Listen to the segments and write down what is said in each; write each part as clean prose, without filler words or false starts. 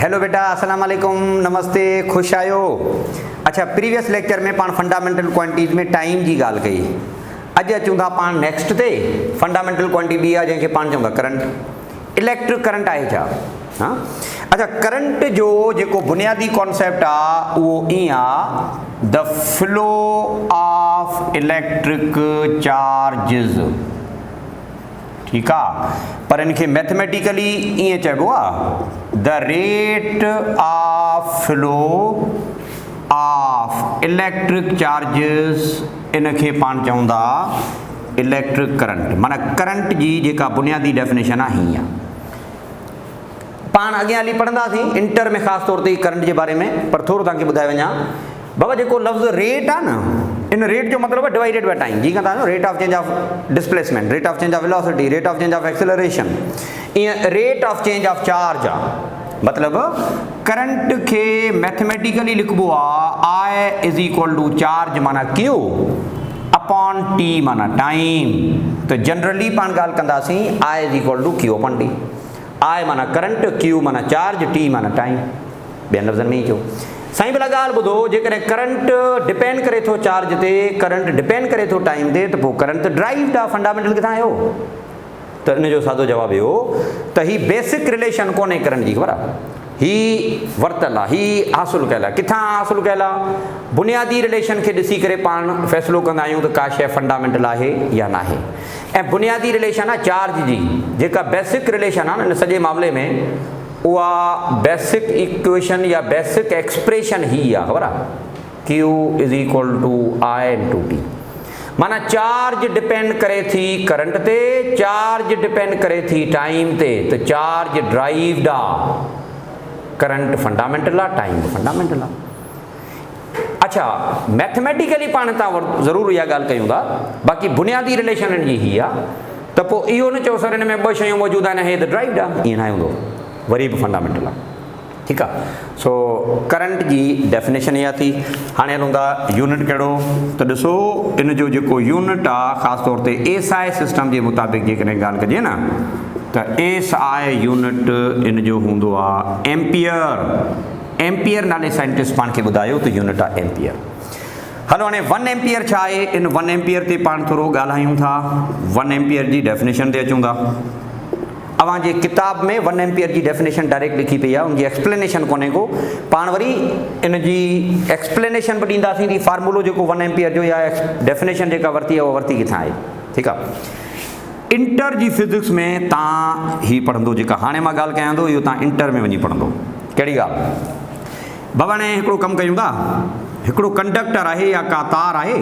Hello बेटा, अस्सलाम वालेकुम, नमस्ते, खुश आयो। अच्छा, प्रीवियस लेक्चर में पाण फंडामेंटल क्वांटिटीज़ में टाइम जी ॻाल्हि कई। अॼु अचूं था पाण नेक्स्ट ते फंडामेंटल क्वांटिटी ॿी आहे जंहिंखे पाण चऊं था करंट। इलेक्ट्रिक करंट आहे छा? हाँ, अच्छा, करंट जो जेको बुनियादी कॉन्सेप्ट आहे उहो ईअं आहे, the flow of electric charges. ठीक है, पर इनके मैथमेटिकली इं चइबो आहे, the rate of flow of electric charges. इनके पाण चऊं था इलेक्ट्रिक करंट। माना करंट जी जेका बुनियादी डेफिनेशन आहे हीअं आहे। पाण अॻियां हली पढ़ंदासीं इंटर में ख़ासि तौर ते करंट के बारे में, पर थोरो तव्हांखे ॿुधाए वञा। बाबा जेको लफ़्ज़ रेट आहे न, इन रेट जो मतलब है डिवाइडेड बाय टाइम। जी का rate of change of displacement, rate of change of velocity, rate of change of acceleration. ईअं rate of change of charge आहे। मतलब करंट के मैथमेटिकली लिखबो आहे, I is equal to charge माना क्यू अपॉन टी माना टाइम। तो generally पाण ॻाल्हि कंदासीं I is equal to Q upon T. I माना करंट, क्यू माना चार्ज, टी माना टाइम। ॿियनि लफ़्ज़नि में ई चओ। साईं भला ॻाल्हि ॿुधो, जेकॾहिं करंट डिपेंड करे थो चार्ज ते, करंट डिपेंड करे थो टाइम ते, त पोइ करंट ड्राइव्ड आहे। फंडामेंटल किथां आयो? त इन जो सादो जवाबु इहो त ही बेसिक रिलेशन कोन्हे करंट जी, ख़बर आहे? ही वरितल आहे, ही हासिलु कयल आहे। किथां हासिलु कयल आहे? बुनियादी रिलेशन खे ॾिसी करे पाण फ़ैसिलो कंदा आहियूं त का शइ फंडामेंटल आहे या न आहे। ऐं बुनियादी रिलेशन आहे चार्ज जी, जेका बेसिक रिलेशन आहे न इन सॼे मामले में, उहा बेसिक इक्वेशन या बेसिक एक्सप्रेशन ही आहे, ख़बर आहे? क्यू इज इक्वल टू आई इन टू टी। माना चार्ज डिपेंड करे थी करंट ते, चार्ज डिपेंड करे थी टाइम ते, तो चार्ज ड्राइव्ड आहे। करंट फंडामेंटल आहे, टाइम फंडामेंटल आहे। अच्छा, मैथमेटिकली पाण तव्हां ज़रूरु इहा ॻाल्हि कयूं था, बाक़ी बुनियादी रिलेशन जी ही आहे। त पोइ इहो न चओ सर हिन में ॿ शयूं मौजूदु आहिनि, हे त ड्राइव्ड आहे, ईअं न हूंदो, वरी बि फंडामेंटल आहे। ठीक है, सो करंट जी डेफिनेशन इहा थी। हाणे हलूं था यूनिट कहिड़ो, त ॾिसो इन जो जेको यूनिट आहे ख़ासि तौर ते एसआई सिस्टम जे मुताबिक़ जेकॾहिं ॻाल्हि कजे न, त एसआई यूनिट इन जो हूंदो आहे एम्पियर। एम्पियर नाले साइंटिस्ट पाण खे ॿुधायो त यूनिट आहे एम्पियर। हलो हाणे 1 एम्पियर छा आहे? इन 1 एम्पियर ते पाण थोरो ॻाल्हायूं था। 1 एम्पियर जी डेफिनेशन ते अचूं था। अवां जे किताब में 1 एम्पियर की डेफिनेशन डायरेक्ट लिखी पई आहे, उनकी एक्सप्लेनेशन कोन्हे को। पाण वरी इन जी एक्सप्लेनेशन भी ॾींदासीं थी। फार्मूलो जेको 1 एम्पियर जो या डेफिनेशन जेका वरती आहे उहा वरती किथां आहे। ठीक आहे, इंटर जी फिजिक्स में तव्हां ही पढ़ंदो, जेका हाणे मां ॻाल्हि कयां थो इहो तव्हां इंटर में वञी पढ़ंदो। कहिड़ी ॻाल्हि? बाबा ने हिकिड़ो कमु कयूं था, हिकिड़ो कंडक्टर आहे या का तार आहे,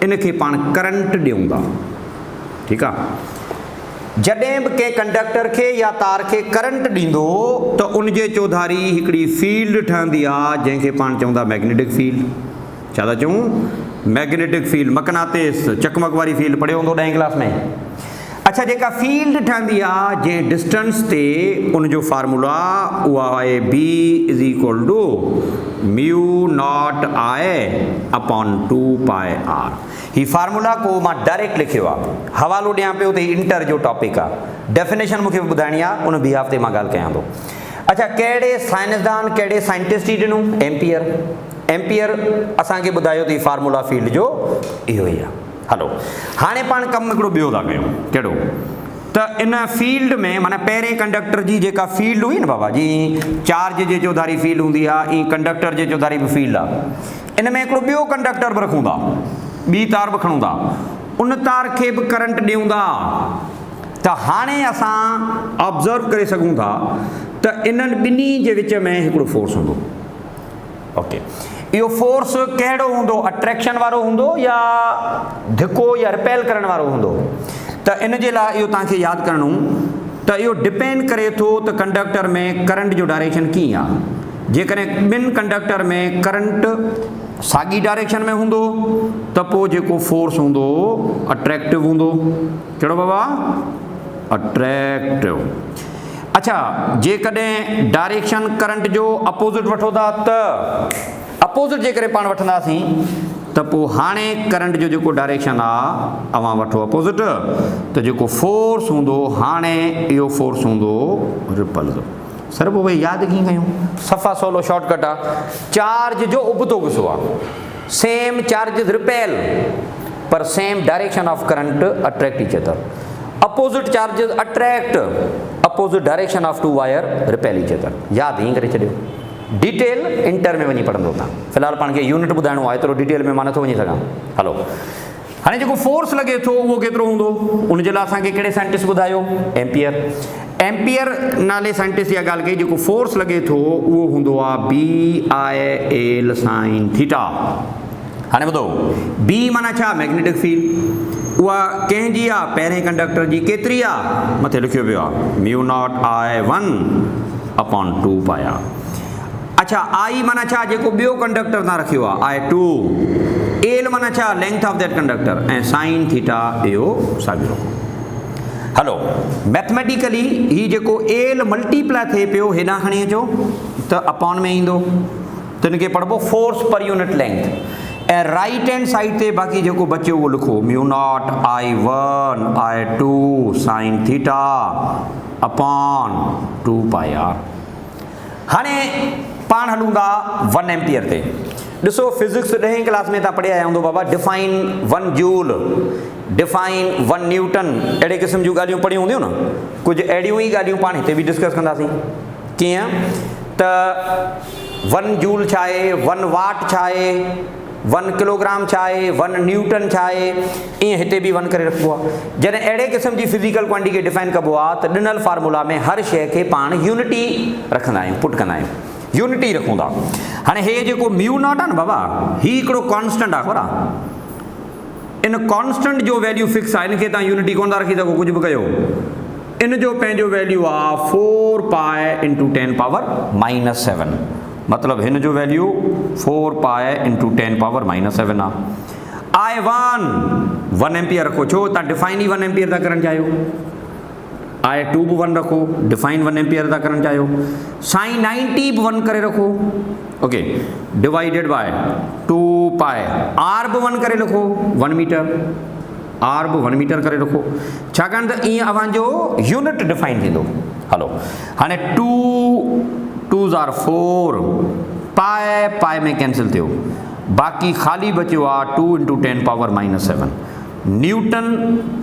इनखे पाण करंट ॾियूं था। ठीक आहे, जॾहिं बि कंहिं कंडक्टर खे या तार खे करंट ॾींदो त उनजे चौधारी हिकिड़ी फील्ड ठहंदी आहे, जंहिंखे पाण चऊं था मैग्नेटिक फील्ड। छा था चऊं? मैग्नेटिक फील्ड, मकनातिस, चकमक वारी फील्ड पढ़ियो हूंदो 10वीं क्लास में। अच्छा, जेका फील्ड ठहंदी आहे जंहिं डिस्टेंस ते, उनजो फार्मूला उहा आहे B is equal to mu naught I upon 2 pi R. ही फार्मूला को मां डायरेक्ट लिखियो आहे, हवालो ॾियां पियो त इंटर जो टॉपिक आहे। डेफिनेशन मूंखे ॿुधाइणी आहे, उन बिहाफ ते मां ॻाल्हि कयां थो। अच्छा, कहिड़े साइंसदान, कहिड़े साइंटिस्ट ई ॾिनो? एम्पियर। एम्पियर असांखे ॿुधायो त फार्मूला फील्ड जो इहो ई आहे। हलो हाणे पाण कमु हिकिड़ो ॿियो था कयूं। कहिड़ो? त इन फील्ड में माना पहिरें कंडक्टर जी जेका फील्ड हुई न बाबा जी, चार्ज जे चौधारी फील्ड हूंदी आहे, ई कंडक्टर जे चौधारी बि फील्ड आहे। इन में हिकिड़ो ॿियो कंडक्टर बि रखूं था, ॿी तार बि खणूं था, उन तार खे बि करंट ॾियूं था। त हाणे असां ऑब्ज़र्व करे सघूं था त इन्हनि ॿिन्ही जे विच में हिकिड़ो फोर्स हूंदो। ओके, इहो फोर्स कहिड़ो हूंदो? अट्रैक्शन वारो हूंदो या धिको या रिपेल करण वारो हूंदो? त इन जे लाइ इहो तव्हांखे यादि करणो त इहो डिपेंड करे थो त कंडक्टर में करंट जो डायरेक्शन कीअं आहे। जेकॾहिं ॿिनि कंडक्टर में करंट साॻी डायरेक्शन में हूंदो त पोइ जेको फोर्स हूंदो अट्रैक्टिव हूंदो। कहिड़ो बाबा? अट्रैक्टिव। अच्छा, जेकॾहिं डायरेक्शन करंट जो अपोजिट वठो था, त अपोजिट जेकॾहिं पाण वठंदासीं त पोइ हाणे करंट जो जेको डायरेक्शन आहे, अवां वठो अपोजिट, त जेको फोर्स हूंदो हाणे इहो फोर्स हूंदो रिपल। सर पोइ भई यादि कीअं कयूं? सफ़ा सवलो शॉर्टकट आहे। चार्ज जो उबतो गुसो आहे, सेम चार्ज रिपेल पर same direction of current attract each other. Opposite charges attract, opposite direction of two wire repel each other. यादि ईअं करे छॾियो। डिटेल इंटर में वञी पढ़ंदो तव्हां, फ़िलहाल पाण खे यूनिट ॿुधाइणो आहे, एतिरो डिटेल में मां नथो वञी सघां। हलो, हाणे जेको फोर्स लॻे थो उहो केतिरो हूंदो, उनजे लाइ असांखे कहिड़े साइंटिस्ट ॿुधायो? एम्पियर। एम्पियर नाले साइंटिस्ट इहा ॻाल्हि कई, जेको फोर्स लॻे थो उहो हूंदो आहे BIL sin थीटा। हाणे ॿुधो, बी माना छा? Magnetic field. उहा कंहिंजी आहे? पहिरें कंडक्टर जी। केतिरी आहे? मथे लिखियो पियो आहे μ0I1/2 पाया। अच्छा, आई माना छा? जेको ॿियो कंडक्टर तव्हां रखियो आहे I2। एल माना छा? Length of that conductor. ऐं साइन थीटा इहो साॻियो। हलो, मैथमेटिकली ही जेको एल मल्टीप्लाई थिए पियो, हेॾां खणी अचो त अपॉन में ईंदो, त हिनखे पढ़िबो फोर्स पर यूनिट लेंथ। ऐं राइट हैंड साइड ते बाक़ी जेको बचियो उहो लिखो μ0I1/2 sin थीटा अपॉन 2 पाया। हाणे पाण हलूं था 1 एम्पियर ते। ॾिसो, फिजिक्स 10वीं क्लास में तव्हां पढ़े आया हूंदो बाबा, डिफाइन 1 जूल, डिफाइन 1 न्यूटन, अहिड़े क़िस्म जूं ॻाल्हियूं पढ़ियूं हूंदियूं न। कुझु अहिड़ियूं ई ॻाल्हियूं पाण हिते बि डिस्कस कंदासीं। कीअं त 1 जूल छा आहे, 1 वाट छा आहे, 1 किलोग्राम छा आहे, 1 न्यूटन छा आहे, ईअं हिते बि 1 करे रखिबो आहे। जॾहिं अहिड़े क़िस्म जी फिज़िकल क्वांटिटी खे डिफाइन कबो आहे त ॾिनल फार्मूला में हर शइ खे पाण यूनिटी रखंदा आहियूं, पुट कंदा आहियूं, यूनिटी रखूं था। हाणे हे जेको μ0 आहे न बाबा, ही हिकिड़ो कॉन्स्टेंट आहे, ख़बर आहे? इन कॉन्स्टेंट जो वैल्यू फिक्स आहे, इनखे तव्हां यूनिटी कोन था रखी सघो कुझु बि कयो। इन जो पंहिंजो वैल्यू आहे 4π × 10⁻⁻7। मतिलबु हिन जो वैल्यू 4π × 10⁻⁻7 आहे। I1 1 एम्पियर रखो, छो तव्हां डिफाइन ही 1 एम्पियर था करणु चाहियो। I2 बि 1 रखो, डिफाइन 1 एम्पियर था करणु चाहियो। साइन 90 बि 1 करे रखो, okay, divided by 2π। R B 1 करे रखो, 1 मीटर, आर बि 1 मीटर करे रखो, छाकाणि त ईअं अव्हांजो यूनिट डिफाइन थींदो। हलो, हाणे 2 आर 4, π में कैंसिल थियो, बाक़ी ख़ाली बचियो आहे 2 × 10⁻⁻7 न्यूटन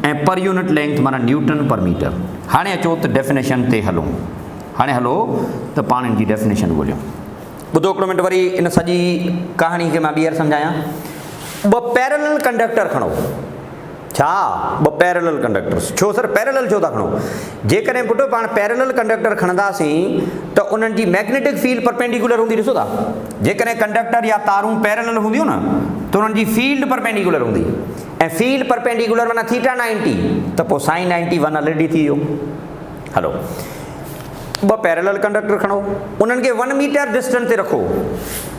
ऐं पर यूनिट लेंथ माना न्यूटन पर मीटर। हाणे अचो त डेफिनेशन ते हलूं। हाणे हलो त पाण इन जी डेफिनेशन ॻोल्हियूं। ॿुधो हिकिड़ो मिंट, वरी इन सॼी कहाणी खे मां ॿीहर सम्झायां। 2 पैरेलल कंडक्टर खणो। छा? 2 पैरेलल कंडक्टर्स। छो सर पैरेलल छो था खणो? जेकॾहिं पुटु पाण पैरेलल कंडक्टर खणंदासीं त उन्हनि जी मैग्नेटिक फील्ड परपेंडिकुलर हूंदी। ॾिसो था, जेकॾहिं कंडक्टर या तारूं पैरेलल हूंदियूं न त उन्हनि जी फील्ड परपेंडिकुलर हूंदी, ऐं फील्ड परपेंडिकुलर माना थीटा 90, त पोइ साइन 91 ऑलरेडी थी वियो। हलो, 2 पैरेलल कंडक्टर खणो, उन्हनि खे 1 मीटर डिस्टेंस ते रखो,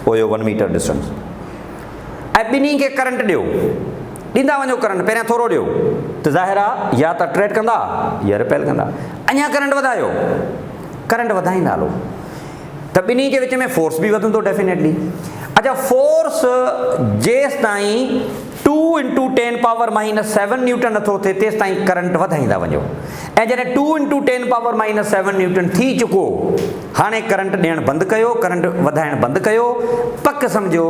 पोइ 1 मीटर डिस्टेंस, ऐं ॿिन्ही खे करंट ॾियो। ॾींदा वञो करंट, पहिरियां थोरो ॾियो त ज़ाहिर आहे या त अट्रैक्ट कंदा या रिपेल कंदा। अञा करंट वधायो, करंट वधाईंदा हलो, त ॿिन्ही जे विच में फोर्स बि वधंदो डेफिनेटली। अच्छा, फोर्स जेसि ताईं 2 × 10⁻⁻7 न्यूटन नथो थिए तेसि ताईं करंट वधाईंदा वञो, ऐं जॾहिं 2 × 10⁻⁻7 न्यूटन थी चुको, हाणे करंट ॾियणु बंदि कयो, करंट वधाइणु बंदि कयो। पक सम्झो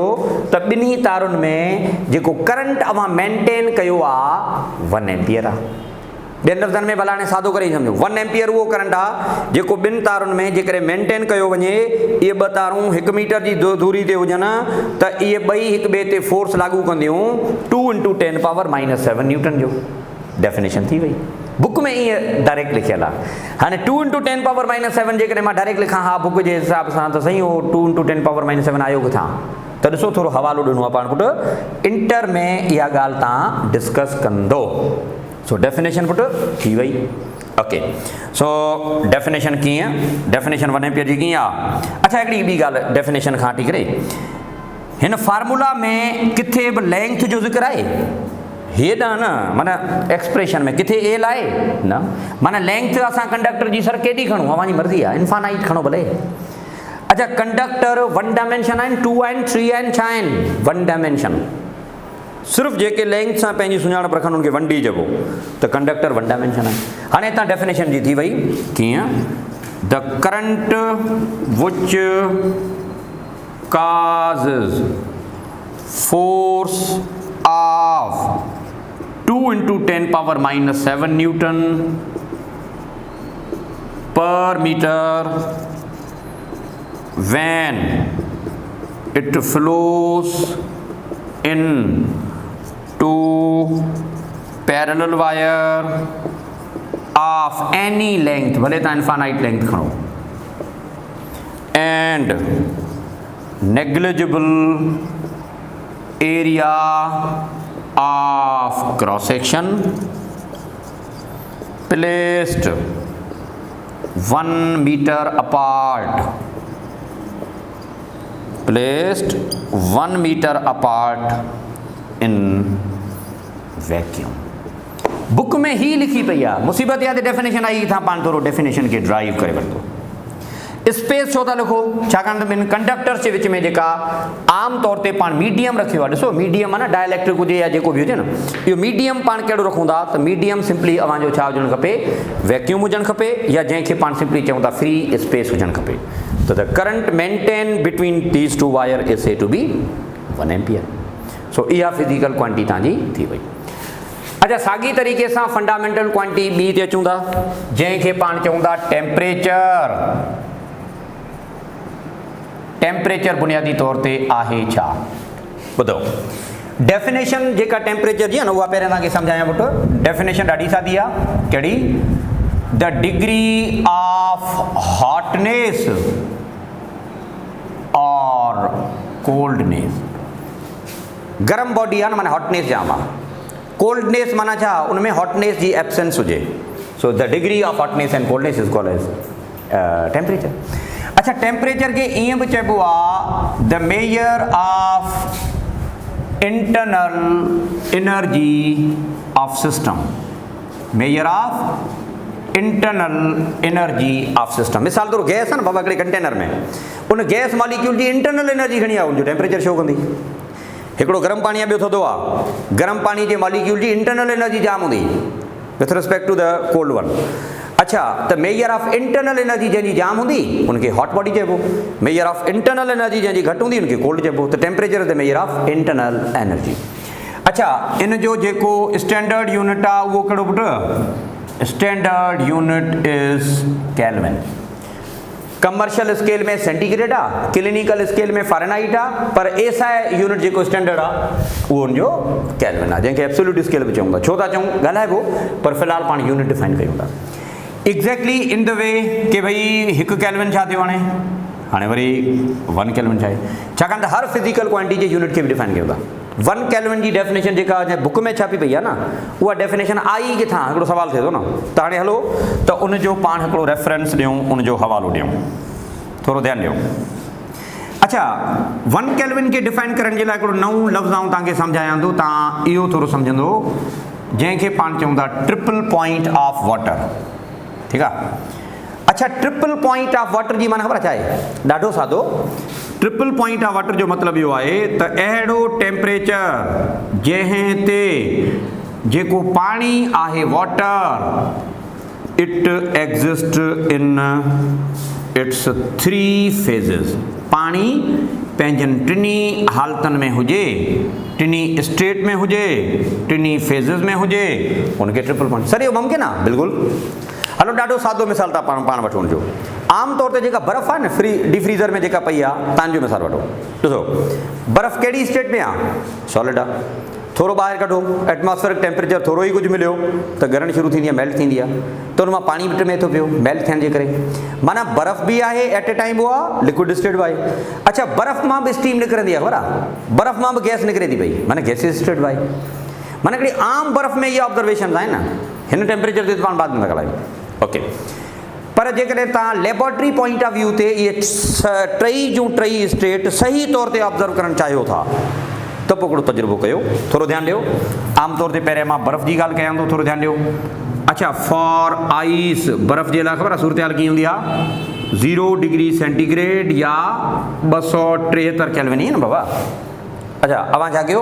त ॿिन्ही तारुनि में जेको करंट अवां मेंटेन कयो आहे 1 एम्पियर आहे। ॿियनि लफ़्ज़नि में भला हाणे सादो करे ई सम्झो, 1 एम्पियर उहो करंट आहे जेको ॿिनि तारुनि में जेकॾहिं मेंटेन कयो वञे। इहे 2 तारूं 1 मीटर जी दूरी ते हुजनि त इहे ॿई हिक ॿिए ते फोर्स लागू कंदियूं 2 × 10⁻⁻7 न्यूटन जो। डेफिनेशन थी वई, बुक में ईअं डायरेक्ट लिखियल आहे। हाणे 2 × 10⁻⁻7 जेकॾहिं मां डायरेक्ट लिखां हा बुक जे हिसाब सां त सही, उहो 2 × 10⁻⁻7 आयो किथां? त ॾिसो, थोरो हवालो ॾिनो आहे पाण पुटु, इंटर में इहा ॻाल्हि तव्हां डिस्कस कंदो। सो डेफिनेशन पुटु थी वई, ओके। सो डेफिनेशन कीअं? डेफिनेशन 1 एम्पियर जी कीअं आहे? अच्छा, हिकिड़ी ॿी ॻाल्हि डेफिनेशन खां हटी करे, हिन फार्मूला में किथे बि लेंथ जो ज़िक्र आहे? हेॾा न, माना एक्सप्रेशन में किथे एल आहे न, माना लेंथ असां कंडक्टर जी सर केॾी खणूं, अव्हांजी मर्ज़ी आहे, इन्फानाइट खणो भले। अच्छा, कंडक्टर 1 डायमेंशन आहिनि, 2 आहिनि, 3 आहिनि, छा आहिनि? 1 डायमेंशन। सिर्फ़ु जेके लेंथ सां पंहिंजी सुञाणप रखनि उनखे 1D चइबो, त कंडक्टर 1 डायमेंशन आहे। हाणे हितां डेफिनेशन जी थी वई कीअं? The current which causes force of 2 into 10 power minus 7 Newton per meter when it flows in two parallel wire of any length, भले तो infinite length खड़ो, and negligible area of cross section placed 1 meter apart, placed 1 meter apart in vacuum। Book में ही लिखी पई आहे, मुसीबत या डेफिनेशन आई था, पाण थोरो डेफिनेशन के ड्राइव करे वठो। स्पेस छो था लिखो, छाकाणि त ॿिनि कंडक्टर्स जे विच में जेका आम तौर ते पाण मीडियम रखियो आहे, ॾिसो मीडियम आहे न, डायलैक्ट्रिक हुजे या जेको बि हुजे न, इहो मीडियम पाण कहिड़ो रखूं था त मीडियम सिंपली अवांजो छा हुजणु खपे, वैक्यूम हुजणु खपे, या जंहिंखे पाण सिंपली चऊं था फ्री स्पेस हुजणु खपे। त the current maintain between these two wire is said to be 1 ampere. So इहा फिजिकल क्वांटिटी तव्हांजी थी वई। अच्छा, साॻी तरीक़े सां फंडामेंटल क्वांटिटी ॿी ते अचूं था, जंहिंखे पाण चऊं था टेम्परेचर। टेम्परेचर बुनियादी तौर ते आहे छा, ॿुधो डेफिनेशन जेका टेम्परेचर जी आहे न, उहा पहिरियों तव्हांखे सम्झायां पुटु। डेफिनेशन ॾाढी सादी आहे, कहिड़ी? द डिग्री ऑफ हॉटनेस और कोल्डनेस। गरम बॉडी आहे न, माना हॉटनेस जाम आहे, कोल्डनेस माना छा, उनमें हॉटनेस जी एब्सेंस हुजे। So the degree of hotness and coldness is called as temperature. अच्छा, टेम्परेचर के ईअं बि चइबो आहे the measure of internal energy of system, measure of internal energy of system. मिसाल तौर गैस आहे न बाबा, हिकिड़े कंटेनर में उन गैस मॉलिक्यूल जी इंटरनल एनर्जी घणी आहे, उनजो टेम्परेचर शो कंदी। हिकिड़ो गरम पाणी आहे, ॿियो थधो आहे, गरम पाणी जे मॉलिक्यूल जी इंटरनल एनर्जी जाम हूंदी with respect to the cold one. अच्छा, त मेजर ऑफ इंटरनल एनर्जी जंहिंजी जाम हूंदी उनखे हॉट बॉडी चइबो, मेजर ऑफ इंटरनल एनर्जी जंहिंजी घटि हूंदी उनखे कोल्ड चइबो। त temperature is the measure of internal energy. अच्छा, इन जो जेको स्टैंडर्ड यूनिट आहे उहो कहिड़ो पुटु? Standard unit is kelvin. Commercial scale में सेंटीग्रेड आहे, क्लिनिकल स्केल में फ़ारेनहाइट आहे, पर एसआई यूनिट जेको स्टैंडर्ड आहे उहो उनजो केल्विन आहे, जंहिंखे एब्सोल्यूट स्केल बि चऊं था। छो था चऊं, ॻाल्हाइबो, पर फ़िलहाल पाण यूनिट डिफाइन कयूं था एग्जैक्टली इन द वे कि भई हिकु केल्विन छा थियो, हाणे वरी 1 केल्विन छा आहे, छाकाणि त हर फिजिकल क्वांटिटी जे यूनिट खे बि डिफाइन कयूं था। 1 केल्विन जी डेफिनेशन जेका बुक में छापी पई आहे न, उहा डेफिनेशन आई किथां, हिकिड़ो सवाल थिए थो न। त हाणे हलो त उनजो पाण हिकिड़ो रेफरेंस ॾियूं, उनजो हवालो ॾियूं, थोरो ध्यानु ॾियो। अच्छा, 1 केल्विन खे डिफाइन करण जे लाइ हिकिड़ो नओं लफ़्ज़ आऊं तव्हांखे सम्झायां थो, तव्हां इहो थोरो सम्झंदो, जंहिंखे पाण चऊं था ट्रिपल पॉइंट ऑफ वाटर। ठीकु आहे? अच्छा, ट्रिपल पॉइंट ऑफ वाटर जी माना ख़बर छा आहे? ॾाढो सादो। ट्रिपल पॉइंट ऑफ वाटर जो मतिलबु इहो आहे त अहिड़ो टेम्परेचर जंहिं ते जेको पाणी आहे water, it exist in its 3 फेज़िस। पाणी पंहिंजनि टिनी हालतुनि में हुजे, टिनी स्टेट में हुजे, टिनी फेज़िस में हुजे, उनखे ट्रिपल पॉइंट। सर इहो मुमकिन आहे? बिल्कुलु। हलो, ॾाढो सादो मिसाल था पाण वठो उनजो। आम तौर ते जेका बर्फ़ आहे न, डीप फ्रीज़र में जेका पई आहे, तव्हांजो मिसाल वठो, ॾिसो बर्फ़ कहिड़ी स्टेट में आहे? सॉलिड आहे। थोरो ॿाहिरि कढो, एटमॉस्फेरिक टेम्परेचर थोरो ई कुझु मिलियो त ॻरण शुरू थींदी आहे, मेल्ट थींदी आहे, त उन मां पाणी बि टमे थो पियो मेल्ट थियण जे करे, माना बर्फ़ बि आहे एट ए टाइम, उहा लिक्विड स्टेट बि आहे। अच्छा, बर्फ़ मां बि स्टीम निकिरंदी आहे, ख़बर आहे? बर्फ़ मां बि गैस निकिरे थी पई, माना गैसियस स्टेट बि आहे। माना हिकिड़ी आम बर्फ़ में इहे ऑब्जर्वेशन आहिनि न, हिन टेम्परेचर ते पाण बाद में था ॻाल्हायूं। ओके, पर जेकॾहिं तव्हां लेबोरेटरी पॉइंट ऑफ व्यू ते इहे टई जूं टई स्टेट सही तौर ते ऑब्ज़र्व करणु चाहियो था त पोइ हिकिड़ो तजुर्बो कयो, थोरो ध्यानु ॾियो। आम तौर ते पहिरियों मां बर्फ़ जी ॻाल्हि कयां थो, थोरो ध्यानु ॾियो। अच्छा, फॉर आइस, बर्फ़ जे लाइ ख़बर आहे सूरत हाल कीअं हूंदी आहे? 0 डिग्री सेंटीग्रेड या 273 केल्विन ई न बाबा। अच्छा, अवां छा कयो?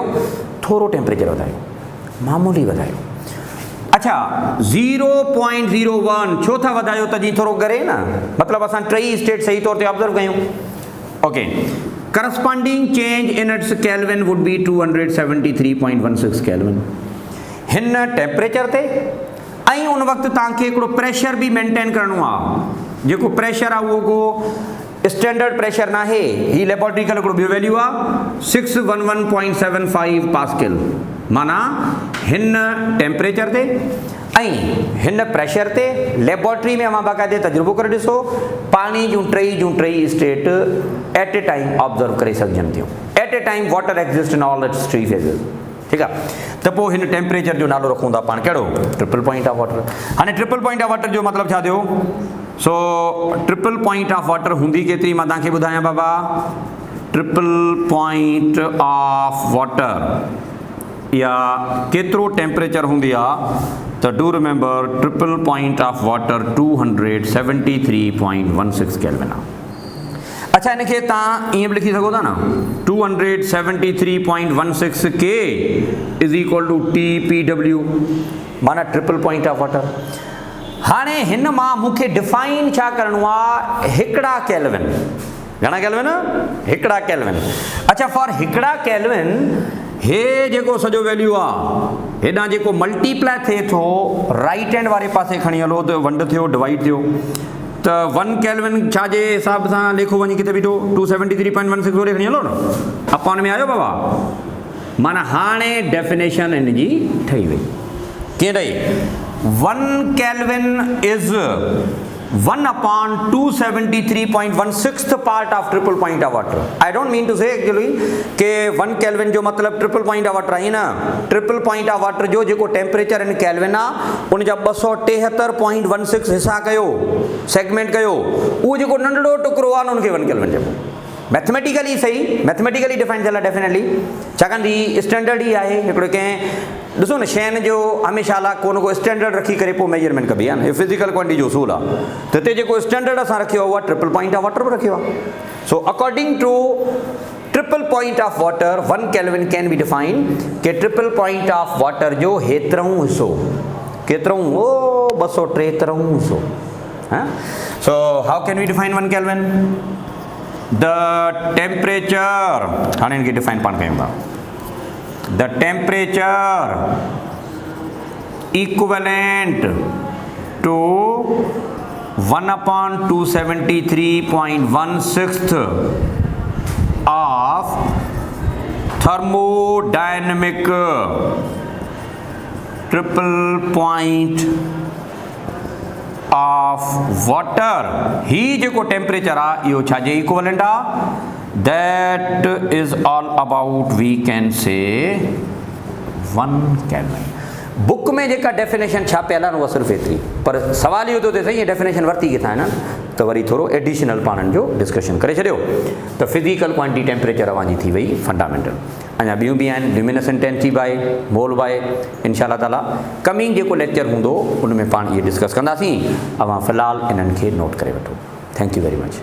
थोरो टेम्परेचर वधायो, मामूली वधायो। अच्छा 0.01 छो था वधायो त जी थोरो करे न, मतलब असां टई स्टेट सही तौर ते ऑब्जर्व कयूं। Okay, corresponding change in its kelvin would be 273.16 kelvin. हिन टेम्परेचर ते ऐं उन वक्त तव्हांखे हिकिड़ो प्रेशर भी मेंटेन करणो आहे, जेको प्रेशर आहे उहो को स्टैंडर्ड प्रेशर ना है, ही लेबोरेटरी हिकिड़ो ॿियो वैल्यू आहे 611.75 पास्कल। माना हिन टेम्परेचर ते ऐं हिन प्रेशर ते लेबोरेटरी में अवां बाक़ाइदे तजुर्बो करे ॾिसो, पानी जूं टई state at a time observe करे सघजनि थियूं। At a time water exist in all its 3 phases. ठीक है, तो पोइ हिन टेम्परेचर जो नालो रखूं था पाण कहिड़ो, ट्रिपल पॉइंट ऑफ वाटर। हाँ, ट्रिपल पॉइंट ऑफ वाटर जो मतलब छा थियो? सो ट्रिपल पॉइंट ऑफ वाटर हूंदी केतिरी, मां तव्हांखे ॿुधायां बाबा। ट्रिपल पॉइंट ऑफ वाटर या केतिरो टेम्परेचर हूंदी आहे, त do remember triple point of water 273.16 kelvin आहे। अच्छा, इनखे तव्हां ईअं बि लिखी सघो था न, 273.16 के इज़ इक्वल टू TPW, माना ट्रिपल पॉइंट ऑफ वाटर। हाणे हिन मां मूंखे डिफाइन छा करणो आहे, हिकिड़ा केल्विन। घणा केल्विन? हिकिड़ा केल्विन। अच्छा, फॉर हिकिड़ा केल्विन हे जेको सॼो वैल्यू आहे, हेॾां जेको मल्टीप्लाई थिए थो राइट हैंड वारे पासे खणी हलो त वंड थियो, डिवाइड थियो, त 1 केल्विन छा जे हिसाब सां लेखो वञी किथे बीठो 273.16 होॾे खणी हलो न, अपॉन में आयो बाबा। माना हाणे डेफिनेशन इन जी ठही वई। कीअं ठही? 1 kelvin is 1 upon 273.16 part of triple point of water. I don't mean to say actually के 1 केल्विन जो मतलब ट्रिपल पॉइंट ऑफ वाटर आई न, ट्रिपल पॉइंट ऑफ वाटर जो जेको टेम्परेचर इन केल्विन आहे उन जा 273.16 हिसा कयो, सेगमेंट कयो, उहो जेको नंढड़ो टुकड़ो आहे न उनखे 1 केल्विन चइबो। मैथमेटिकली सही, मैथमेटिकली डिफाइन थियल आहे डेफिनेटली, छाकाणि ही स्टैंडर्ड ही आहे। हिकिड़ो कंहिं ॾिसो न शयुनि जो हमेशह लाइ को न को स्टैंडर्ड रखी करे पोइ मेजरमेंट कबी आहे न, हे फिजिकल क्वांटिटी जो उसूल आहे। त हिते जेको स्टैंडर्ड असां रखियो आहे उहा ट्रिपल पॉइंट ऑफ वाटर बि रखियो आहे। So according to triple point of water 1 kelvin can be define के ट्रिपल पॉइंट ऑफ वाटर जो हेतिरऊं हिसो, केतिरऊं, ओ 273 हिसो। So how can we define 1 kelvin? The temperature, हाणे इनके डिफाइन पाण कयूं था। The temperature equivalent to 1 upon 273.16 of thermodynamic triple point of water. ही जेको टेम्परेचर आहे इहो छाजे इक्विवेलेंट आहे? That is all about we can say 1 kelvin. Book में जेका डेफिनेशन छापियल आहे न उहा सिर्फ़ु एतिरी, पर सवाल इहो थो थिए साईं डेफिनेशन वरिती किथां आहे न, त वरी थोरो एडिशनल पाणनि जो डिस्कशन करे छॾियो। त फिजिकल क्वांटिटी टेम्परेचर अवांजी थी वई फंडामेंटल। अञा ॿियूं बि आहिनि, luminous intensity by mole by, इंशाल्लाह ताला कमिंग जेको लेक्चर हूंदो उन में पाण इहे डिस्कस कंदासीं। अवां फ़िलहालु इन्हनि खे नोट करे वठो। Thank U very much.